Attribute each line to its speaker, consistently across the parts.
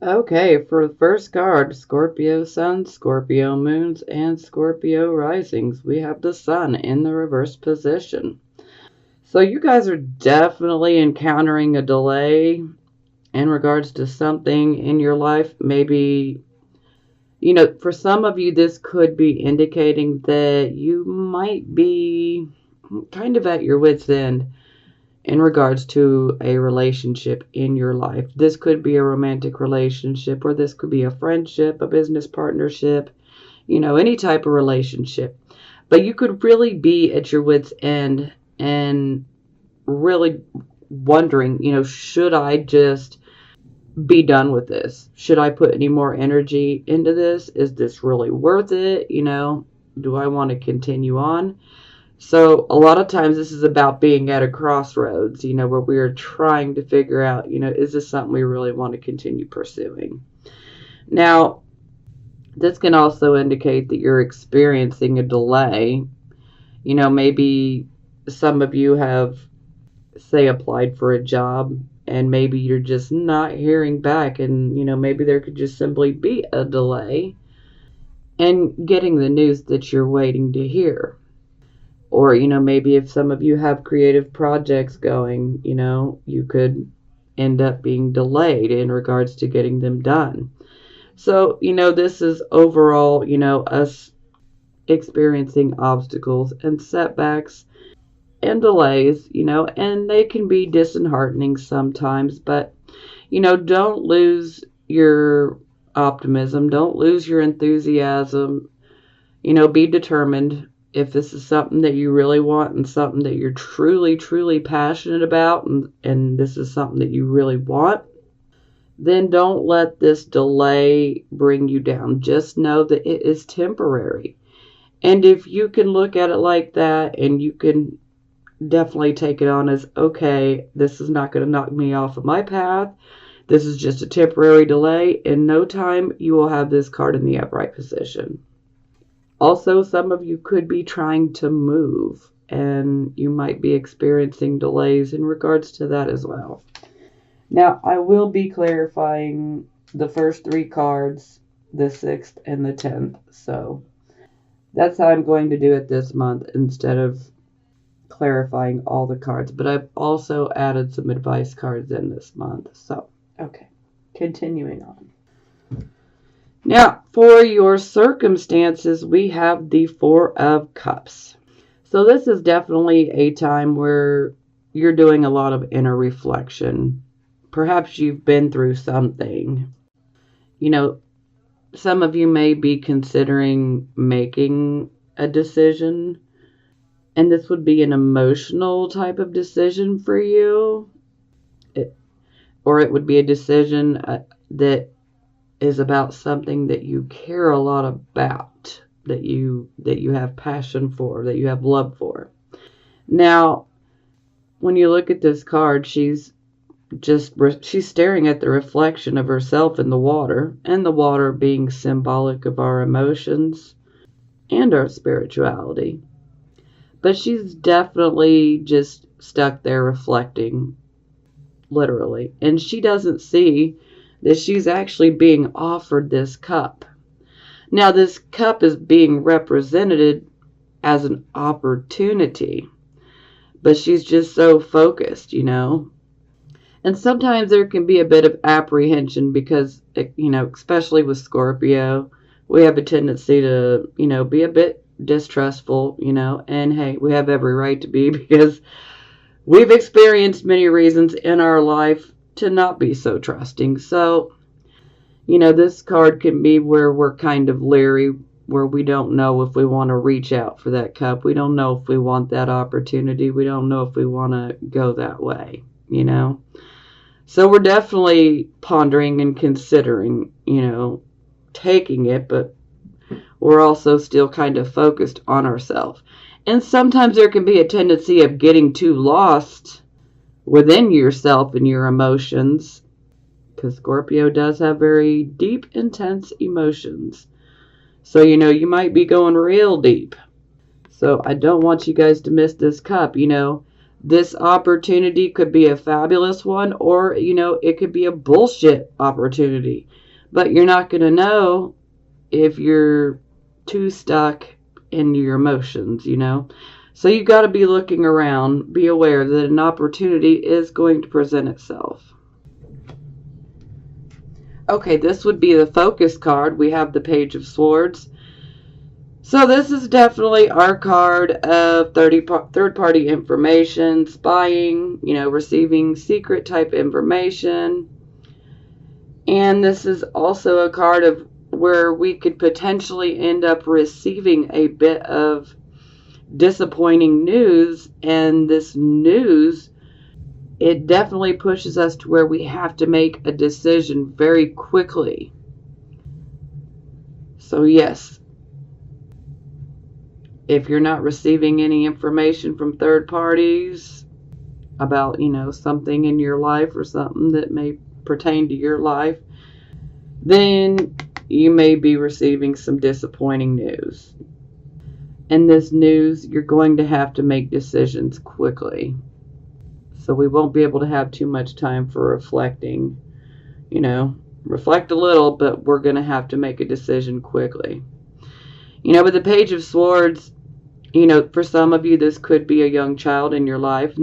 Speaker 1: Okay, for the first card, Scorpio Sun, Scorpio Moons, and Scorpio Risings, we have the Sun in the reverse position. So you guys are definitely encountering a delay in regards to something in your life. Maybe, for some of you, this could be indicating that you might be kind of at your wit's end in regards to a relationship in your life. This could be a romantic relationship, or this could be a friendship, a business partnership, any type of relationship. But you could really be at your wit's end and really wondering, should I just be done with this? Should I put any more energy into this? Is this really worth it? Do I want to continue on? So a lot of times this is about being at a crossroads, where we are trying to figure out, is this something we really want to continue pursuing? Now, this can also indicate that you're experiencing a delay. Maybe some of you have, say, applied for a job and maybe you're just not hearing back, and, maybe there could just simply be a delay in getting the news that you're waiting to hear. Or, maybe if some of you have creative projects going, you could end up being delayed in regards to getting them done. So, this is overall, us experiencing obstacles and setbacks and delays, and they can be disheartening sometimes, but, don't lose your optimism, don't lose your enthusiasm, be determined. If this is something that you really want and something that you're truly, truly passionate about, and this is something that you really want, then don't let this delay bring you down. Just know that it is temporary. And if you can look at it like that, and you can definitely take it on as, okay, this is not going to knock me off of my path. This is just a temporary delay. In no time, you will have this card in the upright position. Also, some of you could be trying to move, and you might be experiencing delays in regards to that as well. Now, I will be clarifying the first three cards, the 6th and the 10th. So that's how I'm going to do it this month instead of clarifying all the cards. But I've also added some advice cards in this month. So, okay, continuing on. Now, for your circumstances, we have the Four of Cups. So this is definitely a time where you're doing a lot of inner reflection. Perhaps you've been through something. Some of you may be considering making a decision, and this would be an emotional type of decision for you. Or it would be a decision that is about something that you care a lot about, that you have passion for, that you have love for. Now, when you look at this card, she's staring at the reflection of herself in the water, and the water being symbolic of our emotions and our spirituality. But she's definitely just stuck there reflecting, literally, and she doesn't see that she's actually being offered this cup. Now, this cup is being represented as an opportunity, but she's just so focused, And sometimes there can be a bit of apprehension because, especially with Scorpio, we have a tendency to, be a bit distrustful, and hey, we have every right to be because we've experienced many reasons in our life to not be so trusting. So, this card can be where we're kind of leery, where we don't know if we want to reach out for that cup. We don't know if we want that opportunity. We don't know if we want to go that way, So we're definitely pondering and considering, taking it, but we're also still kind of focused on ourselves. And sometimes there can be a tendency of getting too lost within yourself and your emotions, because Scorpio does have very deep, intense emotions. So, you might be going real deep. So I don't want you guys to miss this cup. This opportunity could be a fabulous one, or, it could be a bullshit opportunity. But you're not going to know if you're too stuck in your emotions. So you got to be looking around, be aware that an opportunity is going to present itself. Okay, this would be the focus card. We have the Page of Swords. So this is definitely our card of third-party information, spying, receiving secret type information. And this is also a card of where we could potentially end up receiving a bit of disappointing news. And this news, it definitely pushes us to where we have to make a decision very quickly. So yes, if you're not receiving any information from third parties about, something in your life or something that may pertain to your life, then you may be receiving some disappointing news. In this news, you're going to have to make decisions quickly. So we won't be able to have too much time for reflecting. Reflect a little, but we're going to have to make a decision quickly. With the Page of Swords, for some of you, this could be a young child in your life.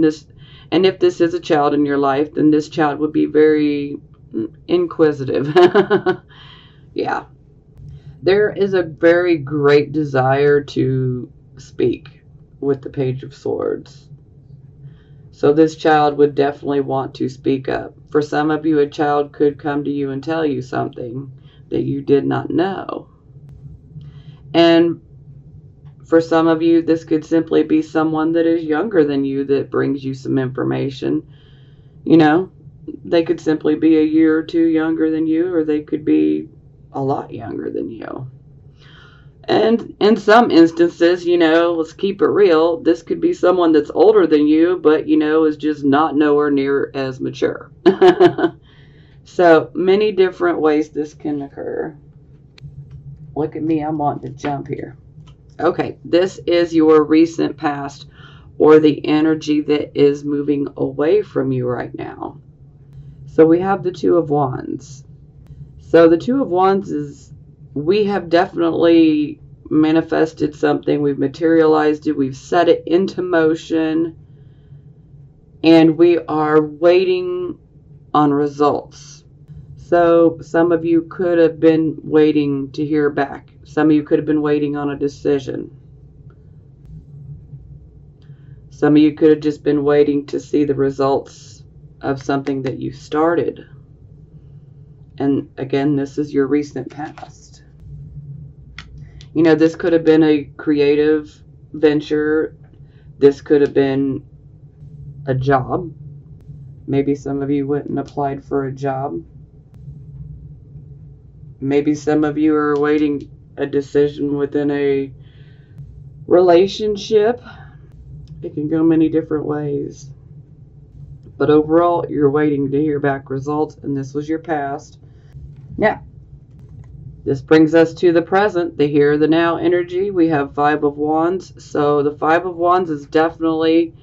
Speaker 1: And if this is a child in your life, then this child would be very inquisitive. Yeah. There is a very great desire to speak with the Page of Swords. So this child would definitely want to speak up. For some of you, a child could come to you and tell you something that you did not know. And for some of you, this could simply be someone that is younger than you that brings you some information. They could simply be a year or two younger than you, or they could be a lot younger than you. And in some instances, let's keep it real, this could be someone that's older than you, but, is just not nowhere near as mature. So many different ways this can occur. Look at me, I'm wanting to jump here. Okay, this is your recent past, or the energy that is moving away from you right now. So we have the Two of Wands. So the Two of Wands is, we have definitely manifested something. We've materialized it. We've set it into motion. And we are waiting on results. So some of you could have been waiting to hear back. Some of you could have been waiting on a decision. Some of you could have just been waiting to see the results of something that you started. And again, this is your recent past. This could have been a creative venture. This could have been a job. Maybe some of you went and applied for a job. Maybe some of you are awaiting a decision within a relationship. It can go many different ways. But overall, you're waiting to hear back results, and this was your past. Now, this brings us to the present, the here, the now energy. We have Five of Wands. So the Five of Wands is definitely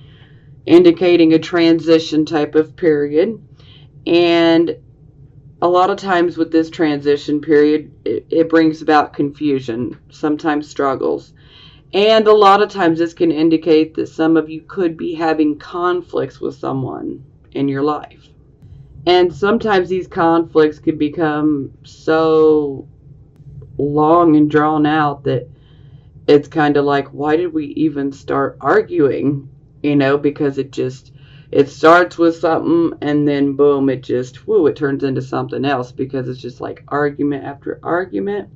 Speaker 1: indicating a transition type of period. And a lot of times with this transition period, it brings about confusion, sometimes struggles. And a lot of times this can indicate that some of you could be having conflicts with someone in your life. And sometimes these conflicts can become so long and drawn out that it's kind of like, why did we even start arguing? Because it starts with something and then boom, it turns into something else, because it's just like argument after argument.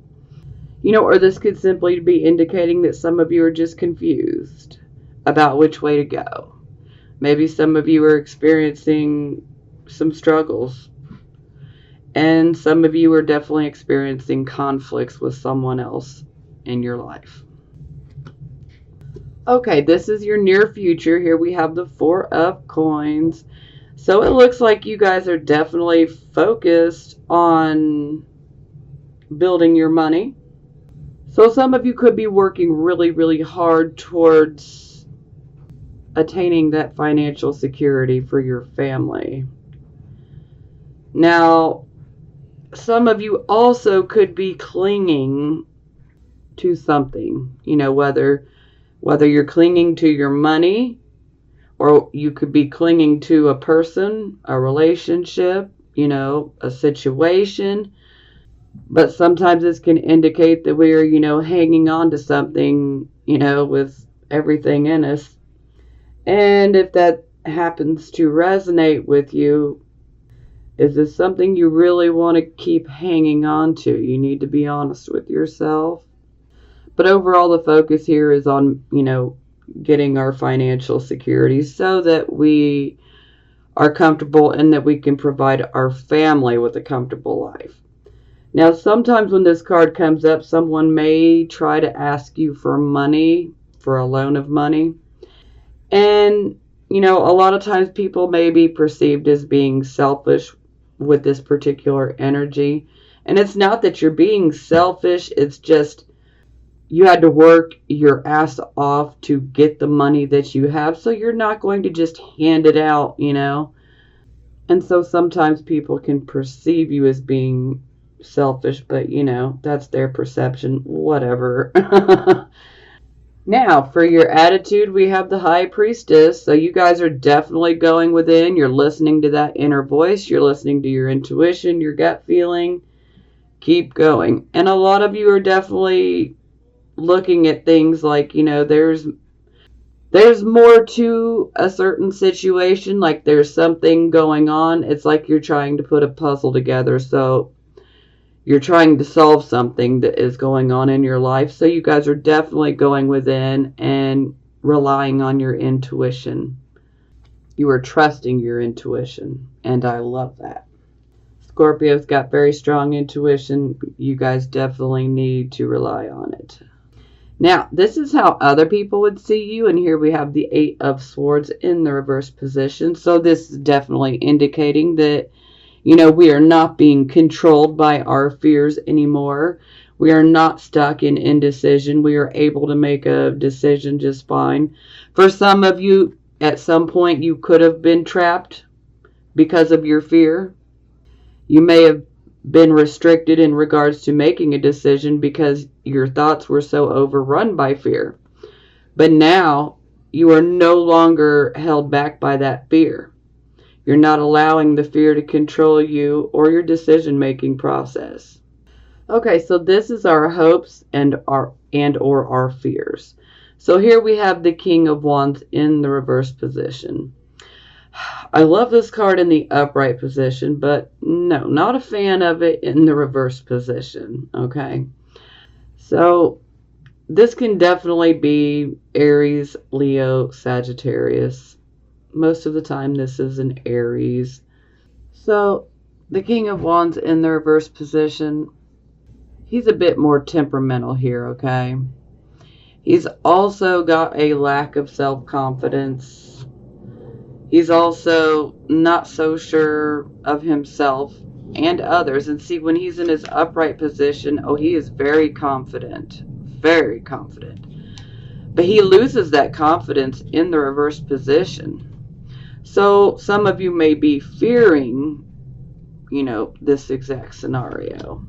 Speaker 1: Or this could simply be indicating that some of you are just confused about which way to go. Maybe some of you are experiencing some struggles. And some of you are definitely experiencing conflicts with someone else in your life. Okay, this is your near future. Here we have the Four of Coins. So it looks like you guys are definitely focused on building your money. So some of you could be working really, really hard towards attaining that financial security for your family. Now, some of you also could be clinging to something, whether you're clinging to your money, or you could be clinging to a person, a relationship, a situation. But sometimes this can indicate that we're, hanging on to something, with everything in us. And if that happens to resonate with you, is this something you really want to keep hanging on to? You need to be honest with yourself. But overall, the focus here is on, getting our financial security so that we are comfortable and that we can provide our family with a comfortable life. Now, sometimes when this card comes up, someone may try to ask you for money, for a loan of money. And, a lot of times people may be perceived as being selfish with this particular energy. And it's not that you're being selfish, it's just you had to work your ass off to get the money that you have, so you're not going to just hand it out, And so sometimes people can perceive you as being selfish, but that's their perception, whatever. Now, for your attitude, we have the High Priestess. So you guys are definitely going within. You're listening to that inner voice. You're listening to your intuition, your gut feeling. Keep going. And a lot of you are definitely looking at things like, there's more to a certain situation, like there's something going on. It's like you're trying to put a puzzle together. So you're trying to solve something that is going on in your life. So you guys are definitely going within and relying on your intuition. You are trusting your intuition, and I love that. Scorpio's got very strong intuition. You guys definitely need to rely on it. Now, this is how other people would see you, and here we have the Eight of Swords in the reverse position. So this is definitely indicating that, we are not being controlled by our fears anymore. We are not stuck in indecision. We are able to make a decision just fine. For some of you, at some point, you could have been trapped because of your fear. You may have been restricted in regards to making a decision because your thoughts were so overrun by fear. But now you are no longer held back by that fear. You're not allowing the fear to control you or your decision-making process. Okay, so this is our hopes and or our fears. So here we have the King of Wands in the reverse position. I love this card in the upright position, but no, not a fan of it in the reverse position, okay? So this can definitely be Aries, Leo, Sagittarius. Most of the time this is an Aries. So the King of Wands in the reverse position, he's a bit more temperamental here, okay? He's also got a lack of self-confidence. He's also not so sure of himself and others. And see, when he's in his upright position, he is very confident. Very confident. But he loses that confidence in the reverse position. So some of you may be fearing, this exact scenario.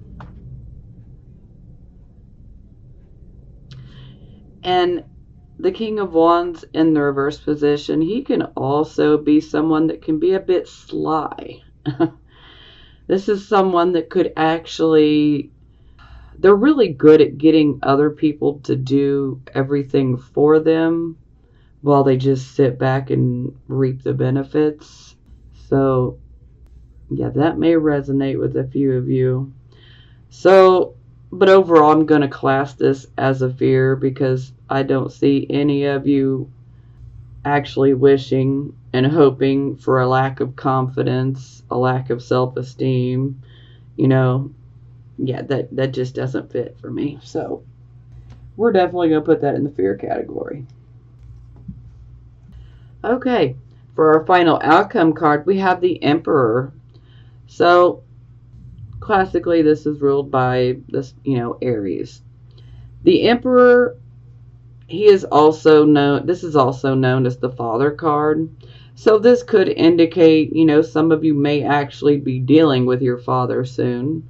Speaker 1: And the King of Wands in the reverse position, he can also be someone that can be a bit sly. This is someone that could actually, they're really good at getting other people to do everything for them while they just sit back and reap the benefits. So, yeah, that may resonate with a few of you. So, but overall, I'm going to class this as a fear because I don't see any of you actually wishing and hoping for a lack of confidence, a lack of self-esteem. Yeah, that just doesn't fit for me. So we're definitely going to put that in the fear category. Okay, for our final outcome card, we have the Emperor. So classically, this is ruled by this, Aries. The Emperor He is also known, this is also known as the Father card. So this could indicate, some of you may actually be dealing with your father soon.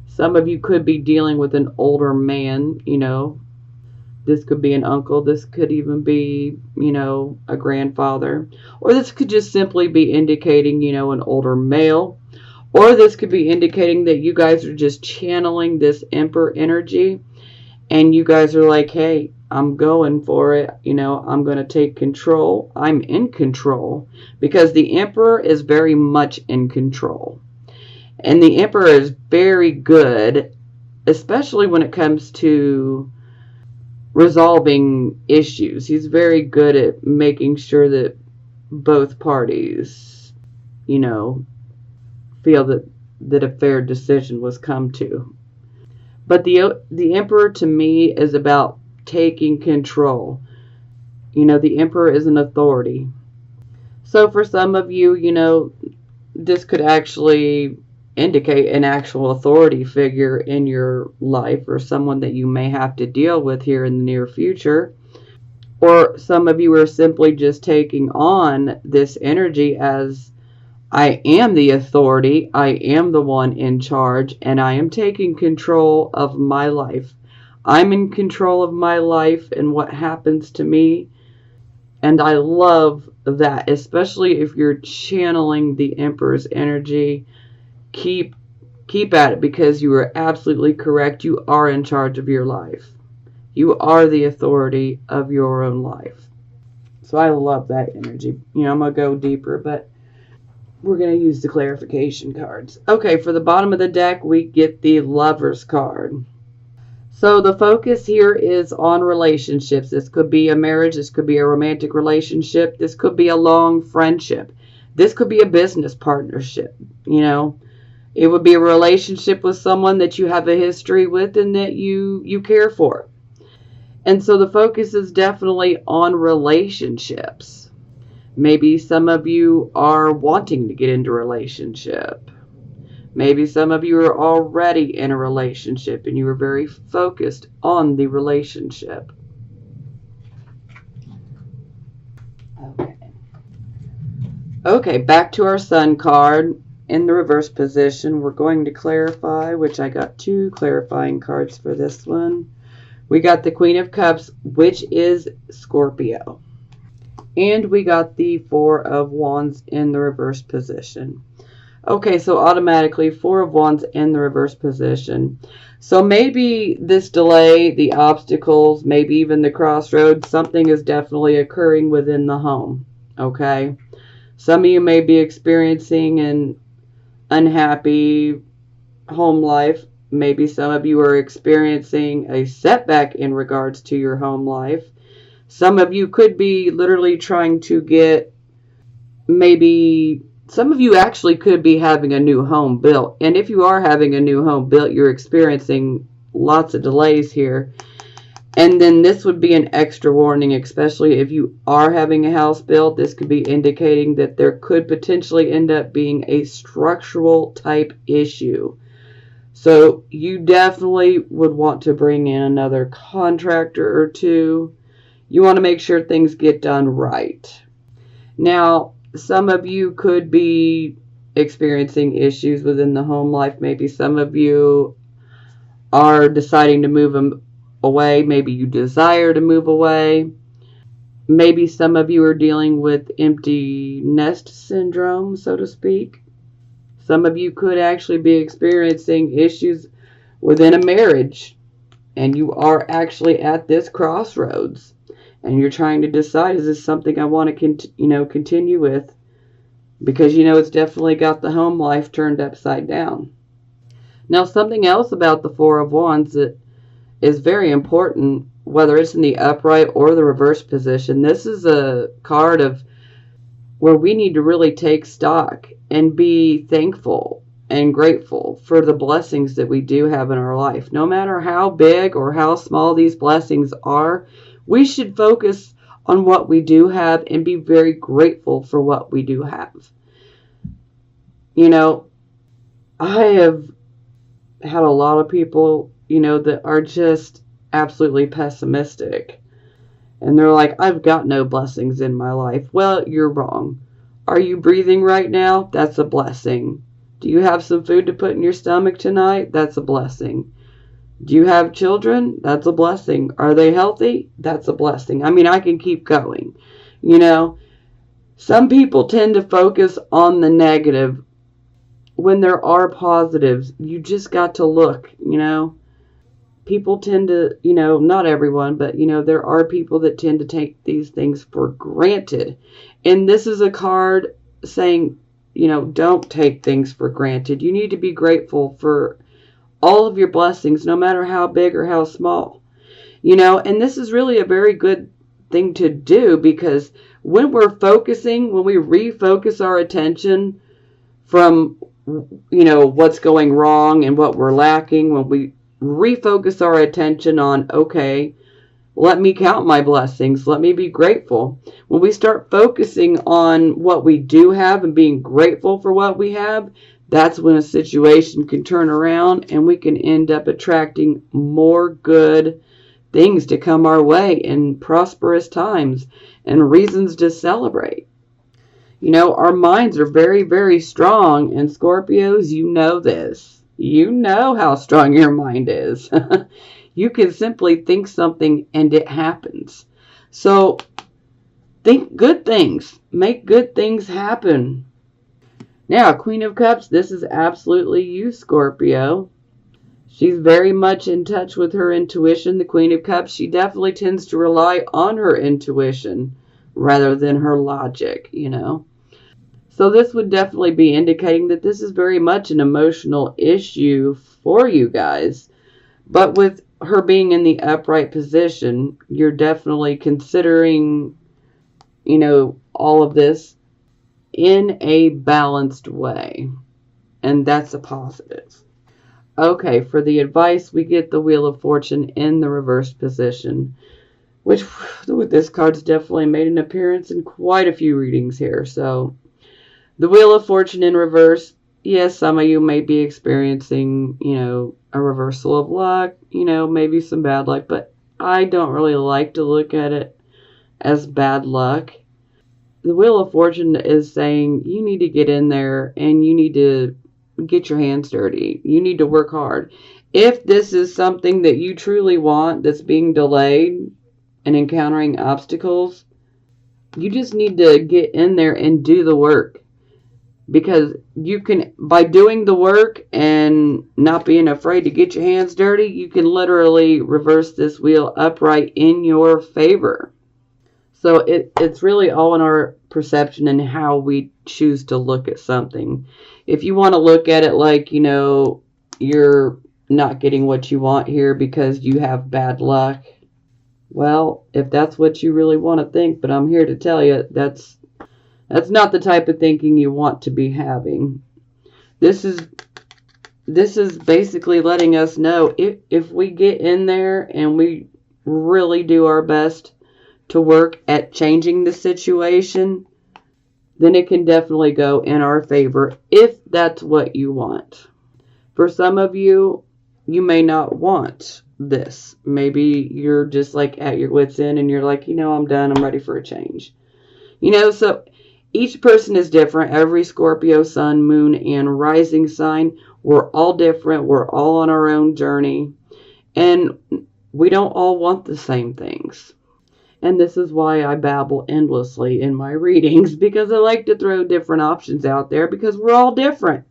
Speaker 1: Some of you could be dealing with an older man. This could be an uncle. This could even be, a grandfather. Or this could just simply be indicating, an older male. Or this could be indicating that you guys are just channeling this Emperor energy. And you guys are like, hey, I'm going for it. I'm going to take control. I'm in control. Because the Emperor is very much in control. And the Emperor is very good, especially when it comes to resolving issues. He's very good at making sure that both parties, feel that a fair decision was come to. But the Emperor to me is about taking control. The Emperor is an authority. So for some of you, this could actually indicate an actual authority figure in your life, or someone that you may have to deal with here in the near future. Or some of you are simply just taking on this energy as, I am the authority, I am the one in charge, and I am taking control of my life. I'm in control of my life and what happens to me. And I love that, especially if you're channeling the Emperor's energy. Keep at it, because you are absolutely correct. You are in charge of your life. You are the authority of your own life. So I love that energy. I'm going to go deeper, but we're going to use the clarification cards. Okay, for the bottom of the deck, we get the Lover's card. So the focus here is on relationships. This could be a marriage. This could be a romantic relationship. This could be a long friendship. This could be a business partnership. It would be a relationship with someone that you have a history with and that you care for. And so the focus is definitely on relationships. Maybe some of you are wanting to get into a relationship. Maybe some of you are already in a relationship and you are very focused on the relationship. Okay, back to our Sun card. In the reverse position, we're going to clarify, which I got 2 clarifying cards for this one. We got the Queen of Cups, which is Scorpio. And we got the 4 of Wands in the reverse position. Okay, so automatically 4 of Wands in the reverse position. So maybe this delay, the obstacles, maybe even the crossroads, something is definitely occurring within the home. Okay? Some of you may be experiencing an unhappy home life. Maybe some of you are experiencing a setback in regards to your home life. Some of you could be literally trying to get, maybe some of you actually could be having a new home built. And if you are having a new home built, you're experiencing lots of delays here. And then this would be an extra warning, especially if you are having a house built. This could be indicating that there could potentially end up being a structural type issue. So you definitely would want to bring in another contractor or 2. You want to make sure things get done right. Now, some of you could be experiencing issues within the home life. Maybe some of you are deciding to move away. Maybe you desire to move away. Maybe some of you are dealing with empty nest syndrome, so to speak. Some of you could actually be experiencing issues within a marriage, and you are actually at this crossroads, and you're trying to decide, is this something I want to continue with? Because it's definitely got the home life turned upside down. Now, something else about the 4 of Wands that is very important, whether it's in the upright or the reverse position. This is a card of where we need to really take stock and be thankful and grateful for the blessings that we do have in our life. No matter how big or how small these blessings are, we should focus on what we do have and be very grateful for what we do have. I have had a lot of people, that are just absolutely pessimistic. And they're like, I've got no blessings in my life. Well, you're wrong. Are you breathing right now? That's a blessing. Do you have some food to put in your stomach tonight? That's a blessing. Do you have children? That's a blessing. Are they healthy? That's a blessing. I mean, I can keep going. You know, some people tend to focus on the negative when there are positives. You just got to look, you know. People tend to, you know, not everyone, but, you know, there are people that tend to take these things for granted. And this is a card saying, you know, don't take things for granted. You need to be grateful for all of your blessings, no matter how big or how small. You know, and this is really a very good thing to do, because when we're focusing, when we refocus our attention from, you know, what's going wrong and what we're lacking, when we refocus our attention on, okay, let me count my blessings, let me be grateful. When we start focusing on what we do have and being grateful for what we have, that's when a situation can turn around and we can end up attracting more good things to come our way in prosperous times and reasons to celebrate. You know, our minds are very, very strong, and Scorpios, you know this. You know how strong your mind is. You can simply think something and it happens. So think good things. Make good things happen. Now, Queen of Cups, this is absolutely you, Scorpio. She's very much in touch with her intuition. The Queen of Cups, she definitely tends to rely on her intuition rather than her logic, you know. So this would definitely be indicating that this is very much an emotional issue for you guys. But with her being in the upright position, you're definitely considering, you know, all of this in a balanced way. And that's a positive. Okay, for the advice, we get the Wheel of Fortune in the reversed position, which this card's definitely made an appearance in quite a few readings here. So the Wheel of Fortune in reverse, yes, some of you may be experiencing, you know, a reversal of luck, you know, maybe some bad luck, but I don't really like to look at it as bad luck. The Wheel of Fortune is saying you need to get in there and you need to get your hands dirty. You need to work hard. If this is something that you truly want that's being delayed and encountering obstacles, you just need to get in there and do the work. Because you can, by doing the work and not being afraid to get your hands dirty, you can literally reverse this wheel upright in your favor. So it's really all in our perception and how we choose to look at something. If you want to look at it like, you know, you're not getting what you want here because you have bad luck, well, if that's what you really want to think, but I'm here to tell you that's not the type of thinking you want to be having. This is basically letting us know if we get in there and we really do our best to work at changing the situation, then it can definitely go in our favor if that's what you want. For some of you, you may not want this. Maybe you're just like at your wit's end and you're like, you know, I'm done. I'm ready for a change. You know, so each person is different. Every Scorpio, sun, moon, and rising sign, we're all different. We're all on our own journey. And we don't all want the same things. And this is why I babble endlessly in my readings, because I like to throw different options out there because we're all different.